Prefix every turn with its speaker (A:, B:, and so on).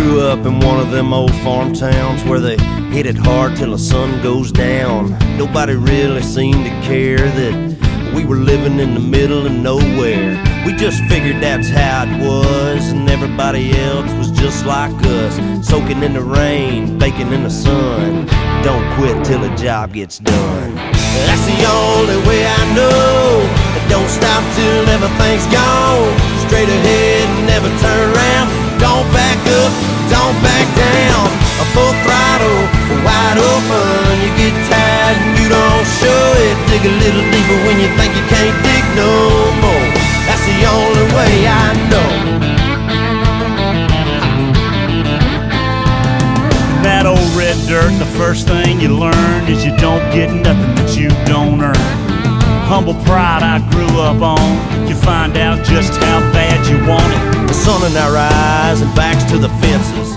A: grew up in one of them old farm towns where they hit it hard till the sun goes down. Nobody really seemed to care that we were living in the middle of nowhere. We just figured that's how it was, and everybody else was just like us, soaking in the rain, baking in the sun. Don't quit till the job gets done. That's the only way I know. Don't stop till everything's gone. Straight ahead and never turn around. Don't back up, don't back down. A full throttle, wide open. You get tired and you don't show it. Dig a little deeper when you think you can't dig no more. That's the only way I know.
B: That old red dirt, the first thing you learn is you don't get nothing that you don't earn. Humble pride I grew up on. You find out just how bad you want it.
A: The sun in our eyes and backs to the fences.